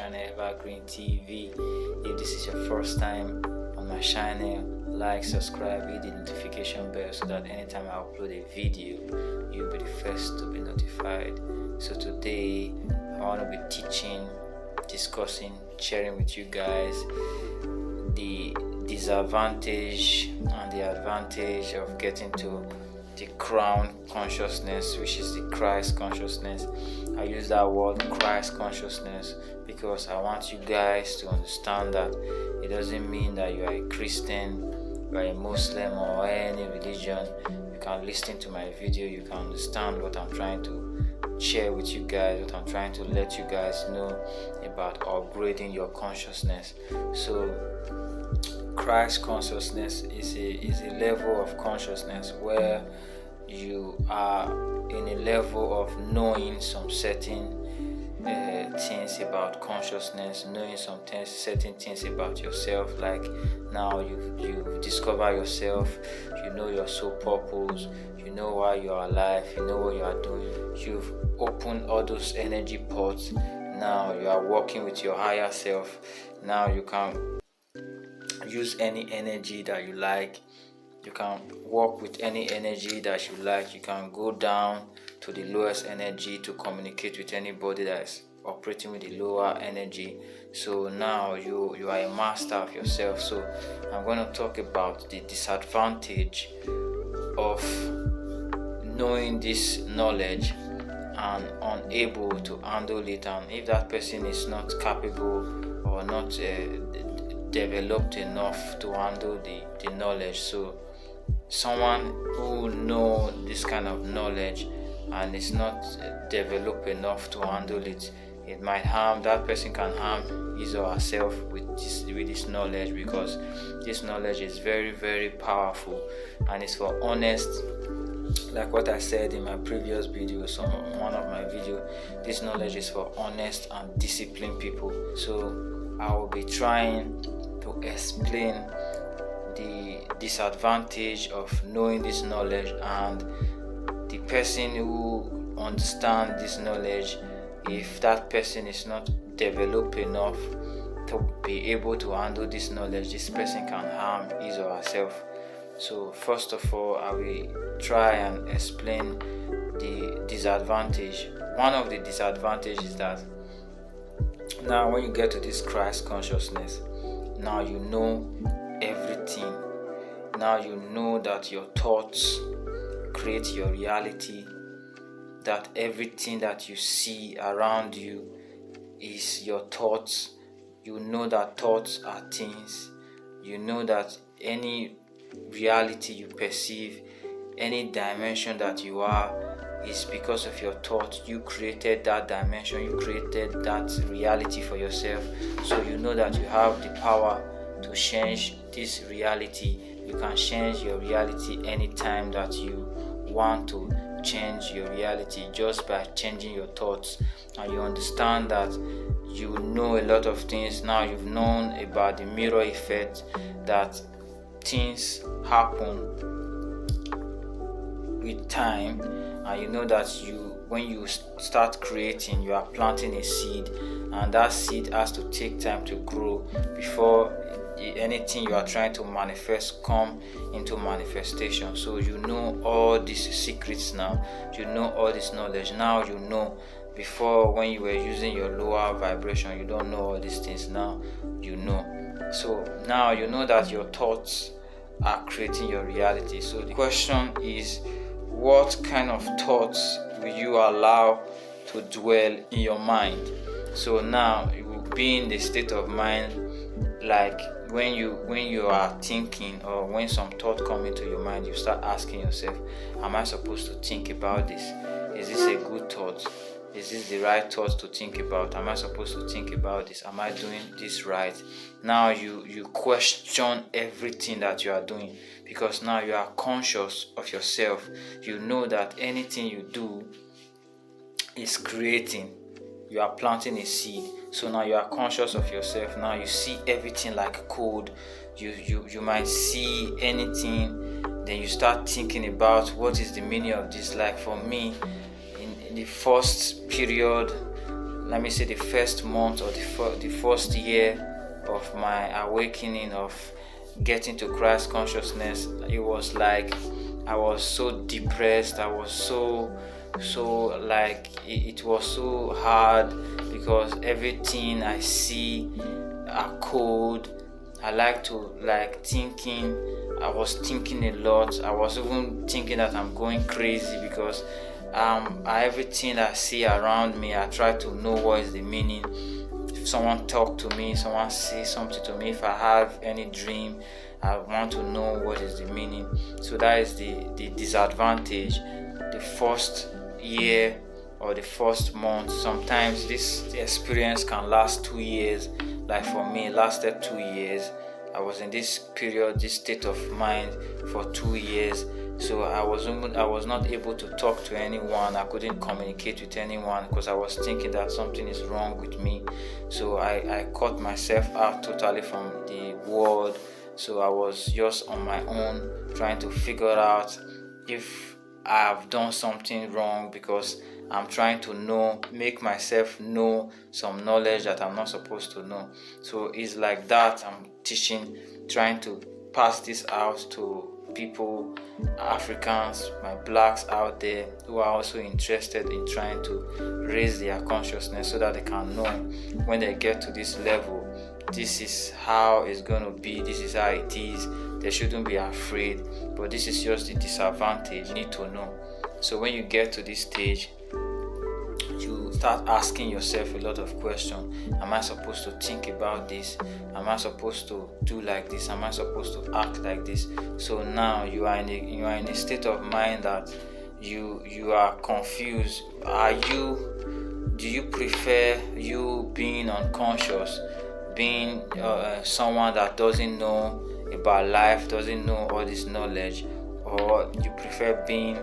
channel Evergreen TV. If this is your first time on my channel, like, subscribe, hit the notification bell so that anytime I upload a video, you'll be the first to be notified. So today I want to be teaching, discussing, sharing with you guys the disadvantage and the advantage of getting to the crown consciousness, which is the Christ consciousness. I use that word Christ consciousness because I want you guys to understand that it doesn't mean that you are a Christian, you are a Muslim, or any religion. You can listen to my video, you can understand what I'm trying to share with you guys, what I'm trying to let you guys know about upgrading your consciousness. So Christ consciousness is a level of consciousness where you are in a level of knowing some certain things about consciousness, knowing some certain things about yourself. Like now you discover yourself, you know your soul purpose, you know why you are alive, you know what you are doing. You've opened all those energy ports. Now you are working with your higher self. Now you can use any energy that you like. You can work with any energy that you like. You can go down to the lowest energy to communicate with anybody that is operating with the lower energy. So now you are a master of yourself. So I'm going to talk about the disadvantage of knowing this knowledge and unable to handle it, and if that person is not capable or not developed enough to handle the knowledge. So someone who know this kind of knowledge and is not developed enough to handle it, it might harm, that person can harm his or herself with this knowledge, because this knowledge is very, very powerful and it's for honest. Like what I said in my previous video, one of my video, this knowledge is for honest and disciplined people. So I will be trying to explain the disadvantage of knowing this knowledge, and the person who understands this knowledge, if that person is not developed enough to be able to handle this knowledge, this person can harm his or herself. So first of all, I will try and explain the disadvantage. One of the disadvantages is that now when you get to this Christ consciousness, now you know everything. Now you know that your thoughts create your reality, that everything that you see around you is your thoughts. You know that thoughts are things. You know that any reality you perceive, any dimension that you are, is because of your thought. You created that dimension, you created that reality for yourself. So you know that you have the power to change this reality. You can change your reality anytime that you want to change your reality, just by changing your thoughts. And you understand that you know a lot of things. Now you've known about the mirror effect, that things happen with time, and you know that when you start creating, you are planting a seed, and that seed has to take time to grow before anything you are trying to manifest come into manifestation. So you know all these secrets now, you know all this knowledge now. You know, before when you were using your lower vibration, you don't know all these things. Now you know. So now you know that your thoughts are creating your reality. So the question is, what kind of thoughts will you allow to dwell in your mind? So now you will be in the state of mind, like when you are thinking, or when some thought come into your mind, you start asking yourself, am I supposed to think about this? Is this a good thought? Is this the right thought to think about? Am I supposed to think about this? Am I doing this right? Now you question everything that you are doing, because now you are conscious of yourself. You know that anything you do is creating. You are planting a seed. So now you are conscious of yourself. Now you see everything like code. You might see anything, then you start thinking about what is the meaning of this. Like for me, in the first period let me say the first month or the first year of my awakening of getting to Christ consciousness, it was like I was so depressed. I was so like it was so hard because everything I see are cold. I like to like thinking. I was thinking a lot. I was even thinking that I'm going crazy because everything I see around me, I try to know what is the meaning. If someone talk to me, someone say something to me, if I have any dream, I want to know what is the meaning. So that is the disadvantage. The first year or the first month, sometimes this experience can last 2 years. Like for me, it lasted 2 years. I was in this period, this state of mind for 2 years. So I was not able to talk to anyone. I couldn't communicate with anyone because I was thinking that something is wrong with me. So I cut myself out totally from the world. So I was just on my own trying to figure out if I have done something wrong, because I'm trying to make myself know some knowledge that I'm not supposed to know. So it's like that I'm teaching, trying to pass this out to people, Africans, my blacks out there who are also interested in trying to raise their consciousness so that they can know when they get to this level, this is how it's going to be, this is how it is. They shouldn't be afraid, but this is just the disadvantage. You need to know. So when you get to this stage, you start asking yourself a lot of questions. Am I supposed to think about this? Am I supposed to do like this? Am I supposed to act like this? So now you are in a state of mind that you are confused. Do you prefer you being unconscious, being someone that doesn't know about life, doesn't know all this knowledge, or you prefer being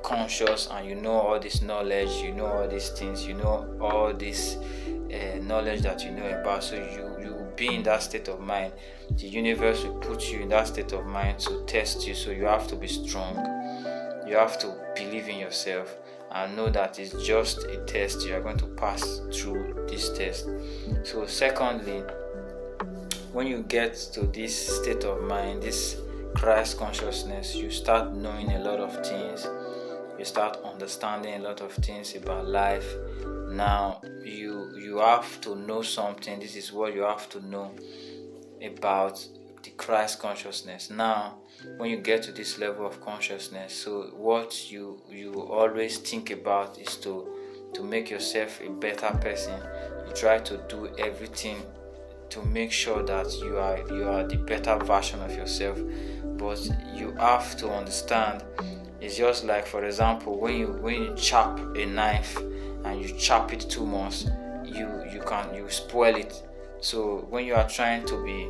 conscious and you know all this knowledge, you know all these things, you know all this knowledge that you know about? So you will be in that state of mind. The universe will put you in that state of mind to test you. So you have to be strong. You have to believe in yourself and know that it's just a test. You are going to pass through this test. So secondly, when you get to this state of mind, this Christ consciousness, you start knowing a lot of things. You start understanding a lot of things about life. Now you have to know something. This is what you have to know about the Christ consciousness. Now when you get to this level of consciousness, so what you always think about is to make yourself a better person. You try to do everything to make sure that you are the better version of yourself. But you have to understand, it's just like, for example, when you chop a knife and you chop it too much, you spoil it. So when you are trying to be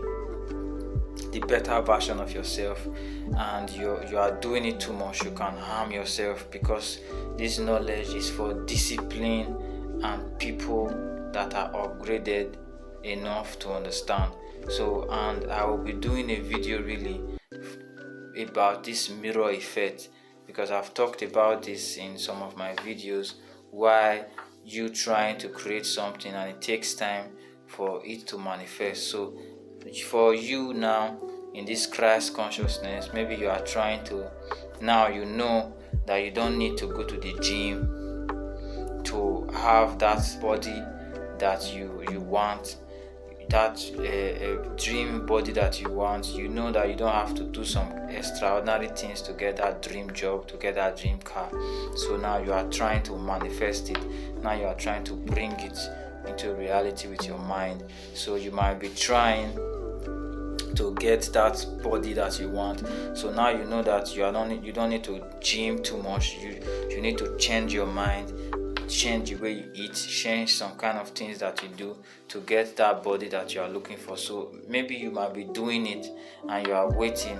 the better version of yourself and you are doing it too much, you can harm yourself, because this knowledge is for discipline and people that are upgraded enough to understand. So, and I will be doing a video really about this mirror effect, because I've talked about this in some of my videos, why you trying to create something and it takes time for it to manifest. So for you now in this Christ consciousness, maybe you are trying to, now you know that you don't need to go to the gym to have that body that you want, that dream body that you want. You know that you don't have to do some extraordinary things to get that dream job, to get that dream car. So now you are trying to manifest it. Now you are trying to bring it into reality with your mind. So you might be trying to get that body that you want. So now you know that you don't need to gym too much. You need to change your mind, change the way you eat, change some kind of things that you do to get that body that you are looking for. So maybe you might be doing it and you are waiting,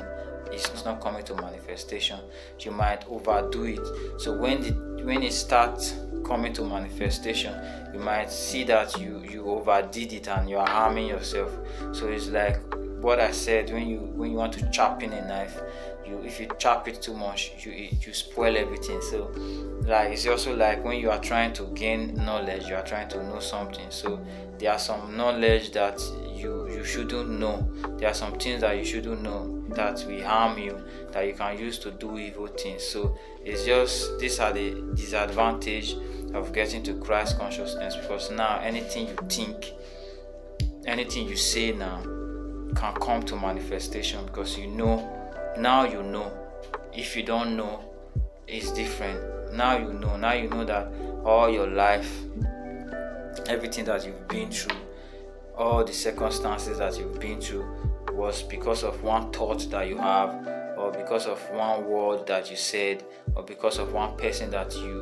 it's not coming to manifestation. You might overdo it. So when it starts coming to manifestation, you might see that you overdid it and you are harming yourself. So it's like what I said, when you want to chop in a knife, if you chop it too much, you spoil everything. So like it's also like when you are trying to gain knowledge, you are trying to know something. So there are some knowledge that you shouldn't know. There are some things that you shouldn't know that will harm you, that you can use to do evil things. So it's just, these are the disadvantage of getting to Christ consciousness, because now anything you think, anything you say now can come to manifestation, because now you know. If you don't know, it's different. Now you know that all your life, everything that you've been through, all the circumstances that you've been through was because of one thought that you have, or because of one word that you said, or because of one person that you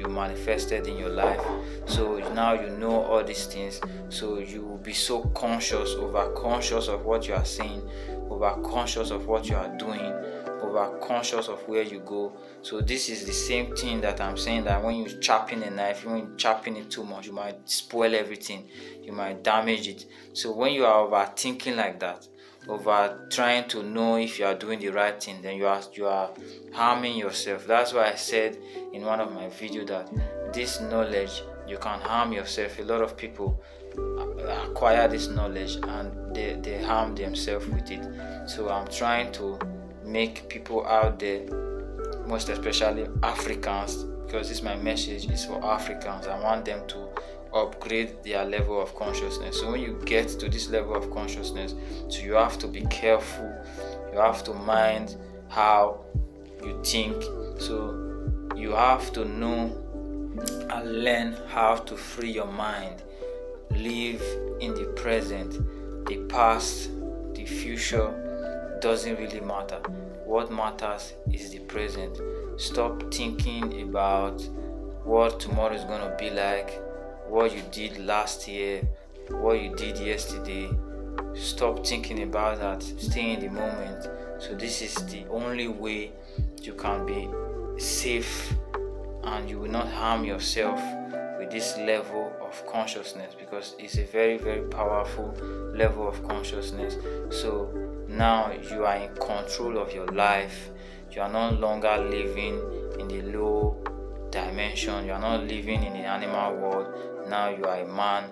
manifested in your life. So now you know all these things, so you will be so over conscious of what you are saying, over conscious of what you are doing, over conscious of where you go. So this is the same thing that I'm saying, that when you're chopping a knife, when you're chopping it too much, you might spoil everything, you might damage it. So when you are overthinking like that, over trying to know if you are doing the right thing, then you are harming yourself. That's why I said in one of my videos that this knowledge, you can harm yourself. A lot of people acquire this knowledge and they harm themselves with it. So I'm trying to make people out there, most especially Africans, because this my message is for Africans. I want them to upgrade their level of consciousness. So when you get to this level of consciousness, so you have to be careful, you have to mind how you think. So you have to know and learn how to free your mind, live in the present. The past, the future doesn't really matter. What matters is the present. Stop thinking about what tomorrow is going to be like, what you did last year, what you did yesterday. Stop thinking about that. Stay in the moment. So this is the only way you can be safe and you will not harm yourself with this level of consciousness, because it's a very, very powerful level of consciousness. So now you are in control of your life. You are no longer living in the low dimension. You are not living in the animal world. Now you are a man.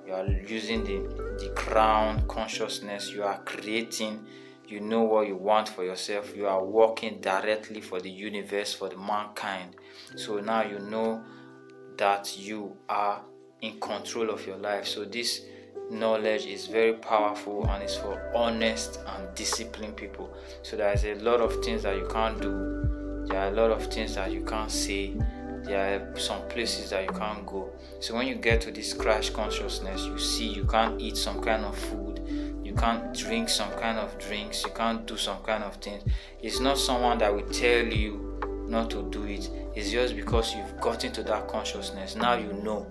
You are using the crown consciousness. You are creating. You know what you want for yourself. You are working directly for the universe, for the mankind. So now you know that you are in control of your life. So this knowledge is very powerful, and it's for honest and disciplined people. So there is a lot of things that you can't do. There are a lot of things that you can't say. There are some places that you can't go. So when you get to this Christ consciousness, you see you can't eat some kind of food, you can't drink some kind of drinks, you can't do some kind of things. It's not someone that will tell you not to do it. It's just because you've gotten to that consciousness. Now you know.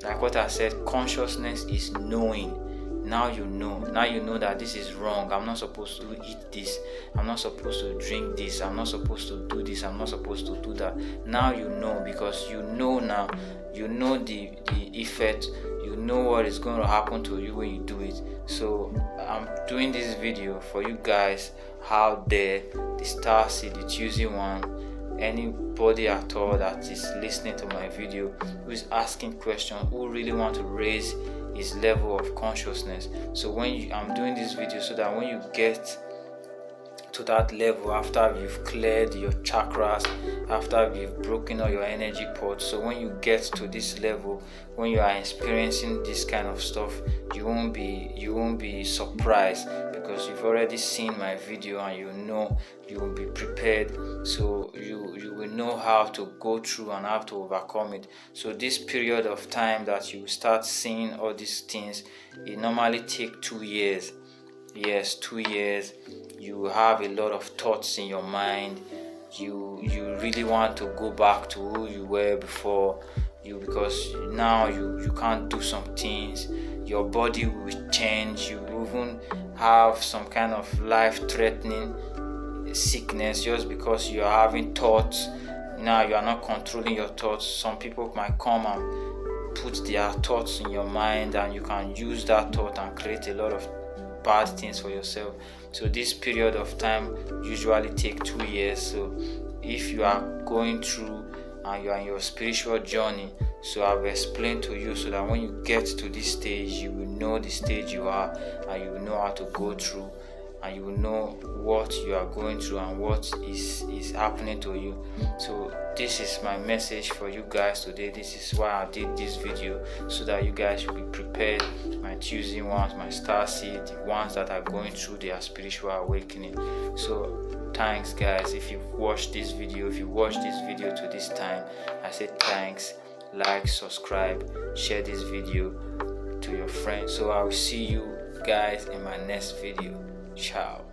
Like what I said, consciousness is knowing. Now you know. Now you know that this is wrong. I'm not supposed to eat this. I'm not supposed to drink this. I'm not supposed to do this. I'm not supposed to do that. Now you know, because you know now. You know the effect. You know what is going to happen to you when you do it. So I'm doing this video for you guys out there, the Star Seed, the Tuesday one. Anybody at all that is listening to my video, who is asking questions, who really want to raise his level of consciousness. So I'm doing this video so that when you get to that level, after you've cleared your chakras, after you've broken all your energy ports, so when you get to this level, when you are experiencing this kind of stuff, you won't be surprised, because you've already seen my video and you will be prepared. So you will know how to go through and how to overcome it. So this period of time that you start seeing all these things, it normally takes 2 years. Yes, 2 years. You have a lot of thoughts in your mind. You really want to go back to who you were before, because now you can't do some things. Your body will change. You even have some kind of life-threatening sickness just because you are having thoughts. Now you are not controlling your thoughts. Some people might come and put their thoughts in your mind, and you can use that thought and create a lot of bad things for yourself. So this period of time usually take 2 years. So if you are going through and you are in your spiritual journey, so I've explained to you so that when you get to this stage, you will know the stage you are, and you will know how to go through, and you will know what you are going through and what is happening to you. So this is my message for you guys today. This is why I did this video, so that you guys will be prepared. My choosing ones, my star seed, the ones that are going through their spiritual awakening. So thanks guys. If you've watched this video, if you watched this video to this time, I say thanks. Like, subscribe, share this video to your friends. So I will see you guys in my next video. Ciao.